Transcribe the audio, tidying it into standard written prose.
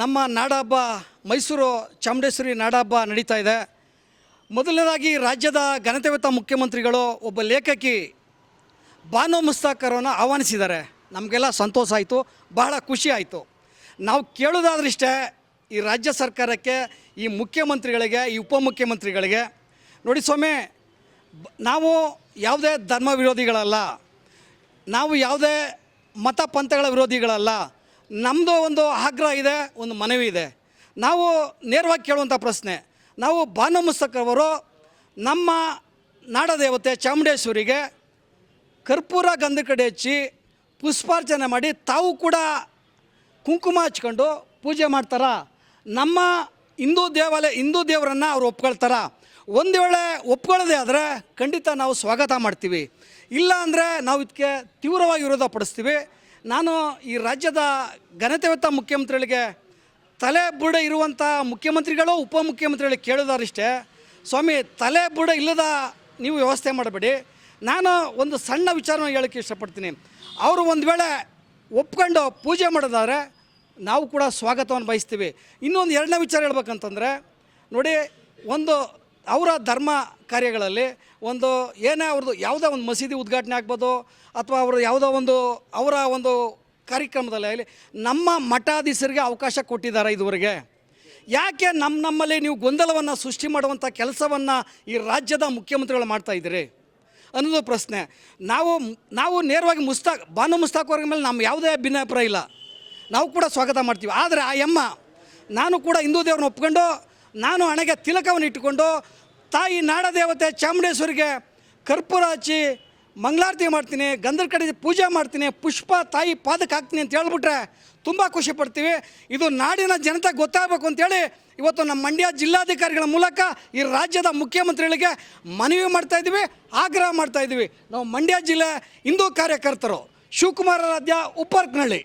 ನಮ್ಮ ನಾಡಹಬ್ಬ ಮೈಸೂರು ಚಾಮುಂಡೇಶ್ವರಿ ನಾಡಹಬ್ಬ ನಡೀತಾ ಇದೆ. ಮೊದಲನೇದಾಗಿ ರಾಜ್ಯದ ಘನತೆವೆತ್ತ ಮುಖ್ಯಮಂತ್ರಿಗಳು ಒಬ್ಬ ಲೇಖಕಿ ಬಾನು ಮುಸ್ತಾಕ್ ಅವರನ್ನು ಆಹ್ವಾನಿಸಿದ್ದಾರೆ. ನಮಗೆಲ್ಲ ಸಂತೋಷ ಆಯಿತು, ಬಹಳ ಖುಷಿ ಆಯಿತು. ನಾವು ಕೇಳೋದಾದ್ರಿಷ್ಟೇ ಈ ರಾಜ್ಯ ಸರ್ಕಾರಕ್ಕೆ, ಈ ಮುಖ್ಯಮಂತ್ರಿಗಳಿಗೆ, ಈ ಉಪಮುಖ್ಯಮಂತ್ರಿಗಳಿಗೆ, ನೋಡಿ ಸ್ವಾಮಿ, ನಾವು ಯಾವುದೇ ಧರ್ಮ ವಿರೋಧಿಗಳಲ್ಲ, ನಾವು ಯಾವುದೇ ಮತ ಪಂಥಗಳ ವಿರೋಧಿಗಳಲ್ಲ. ನಮ್ಮದು ಒಂದು ಆಗ್ರಹ ಇದೆ, ಒಂದು ಮನವಿ ಇದೆ. ನಾವು ನೇರವಾಗಿ ಕೇಳುವಂಥ ಪ್ರಶ್ನೆ, ನಾವು ಬಾನು ಮುಸ್ತಾಕ್ ಅವರು ನಮ್ಮ ನಾಡದೇವತೆ ಚಾಮುಂಡೇಶ್ವರಿಗೆ ಕರ್ಪೂರ ಗಂಧ ಕಡೆ ಹಚ್ಚಿ ಪುಷ್ಪಾರ್ಚನೆ ಮಾಡಿ ತಾವು ಕೂಡ ಕುಂಕುಮ ಹಚ್ಕೊಂಡು ಪೂಜೆ ಮಾಡ್ತಾರ? ನಮ್ಮ ಹಿಂದೂ ದೇವರನ್ನು ಅವ್ರು ಒಪ್ಕೊಳ್ತಾರ? ಒಂದು ವೇಳೆ ಒಪ್ಕೊಳ್ಳೋದೇ ಆದರೆ ಖಂಡಿತ ನಾವು ಸ್ವಾಗತ ಮಾಡ್ತೀವಿ, ಇಲ್ಲ ಅಂದರೆ ನಾವು ಇದಕ್ಕೆ ತೀವ್ರವಾಗಿ ವಿರೋಧ ಪಡಿಸ್ತೀವಿ. ನಾನು ಈ ರಾಜ್ಯದ ಘನತೆವೆತ್ತ ಮುಖ್ಯಮಂತ್ರಿಗಳಿಗೆ, ತಲೆ ಬುರುಡೆ ಇರುವಂಥ ಮುಖ್ಯಮಂತ್ರಿಗಳು ಉಪಮುಖ್ಯಮಂತ್ರಿಗಳಿಗೆ ಕೇಳೋದಾರಿಷ್ಟೇ, ಸ್ವಾಮಿ ತಲೆ ಬುರುಡೆ ಇಲ್ಲದ ನೀವು ವ್ಯವಸ್ಥೆ ಮಾಡಬೇಡಿ. ನಾನು ಒಂದು ಸಣ್ಣ ವಿಚಾರನ ಹೇಳೋಕ್ಕೆ ಇಷ್ಟಪಡ್ತೀನಿ. ಅವರು ಒಂದು ವೇಳೆ ಒಪ್ಕೊಂಡು ಪೂಜೆ ಮಾಡೋದಾದರೆ ನಾವು ಕೂಡ ಸ್ವಾಗತವನ್ನು ಬಯಸ್ತೀವಿ. ಇನ್ನೊಂದು ಎರಡನೇ ವಿಚಾರ ಹೇಳ್ಬೇಕಂತಂದರೆ, ನೋಡಿ, ಒಂದು ಅವರ ಧರ್ಮ ಕಾರ್ಯಗಳಲ್ಲಿ ಒಂದು ಏನೇ ಅವ್ರದ್ದು ಯಾವುದೋ ಒಂದು ಮಸೀದಿ ಉದ್ಘಾಟನೆ ಆಗ್ಬೋದು, ಅಥವಾ ಅವರು ಯಾವುದೋ ಒಂದು ಅವರ ಒಂದು ಕಾರ್ಯಕ್ರಮದಲ್ಲಿ ಆಗಲಿ ನಮ್ಮ ಮಠಾಧೀಶರಿಗೆ ಅವಕಾಶ ಕೊಟ್ಟಿದ್ದಾರೆ ಇದುವರೆಗೆ. ಯಾಕೆ ನಮ್ಮಲ್ಲಿ ನೀವು ಗೊಂದಲವನ್ನು ಸೃಷ್ಟಿ ಮಾಡುವಂಥ ಕೆಲಸವನ್ನು ಈ ರಾಜ್ಯದ ಮುಖ್ಯಮಂತ್ರಿಗಳು ಮಾಡ್ತಾಯಿದ್ದೀರಿ ಅನ್ನೋದು ಪ್ರಶ್ನೆ. ನಾವು ನೇರವಾಗಿ ಬಾನು ಮುಸ್ತಾಕ್ ಅವ್ರ ಮೇಲೆ ನಮ್ಮ ಯಾವುದೇ ಭಿನ್ನಾಭಿಪ್ರಾಯ ಇಲ್ಲ, ನಾವು ಕೂಡ ಸ್ವಾಗತ ಮಾಡ್ತೀವಿ. ಆದರೆ ಆ ಯಮ್ಮ, ನಾನು ಕೂಡ ಹಿಂದೂ ದೇವ್ರನ್ನ ಒಪ್ಕೊಂಡು, ನಾನು ಹಣೆಗೆ ತಿಲಕವನ್ನು ಇಟ್ಟುಕೊಂಡು ತಾಯಿ ನಾಡದೇವತೆ ಚಾಮುಂಡೇಶ್ವರಿಗೆ ಕರ್ಪೂರ ಹಚ್ಚಿ ಮಂಗಳಾರತಿ ಮಾಡ್ತೀನಿ, ಗಂಧದ ಕಡೆ ಪೂಜೆ ಮಾಡ್ತೀನಿ, ಪುಷ್ಪ ತಾಯಿ ಪಾದಕ್ಕೆ ಹಾಕ್ತೀನಿ ಅಂತ ಹೇಳ್ಬಿಟ್ರೆ ತುಂಬ ಖುಷಿ ಪಡ್ತೀವಿ. ಇದು ನಾಡಿನ ಜನತೆ ಗೊತ್ತಾಗಬೇಕು ಅಂತೇಳಿ ಇವತ್ತು ನಮ್ಮ ಮಂಡ್ಯ ಜಿಲ್ಲಾಧಿಕಾರಿಗಳ ಮೂಲಕ ಈ ರಾಜ್ಯದ ಮುಖ್ಯಮಂತ್ರಿಗಳಿಗೆ ಮನವಿ ಮಾಡ್ತಾಯಿದ್ದೀವಿ, ಆಗ್ರಹ ಮಾಡ್ತಾಯಿದ್ದೀವಿ. ನಾವು ಮಂಡ್ಯ ಜಿಲ್ಲೆ ಹಿಂದೂ ಕಾರ್ಯಕರ್ತರು. ಶಿವಕುಮಾರ ರಾಧ್ಯ, ಉಪ್ಪರ್ಕನಹಳ್ಳಿ.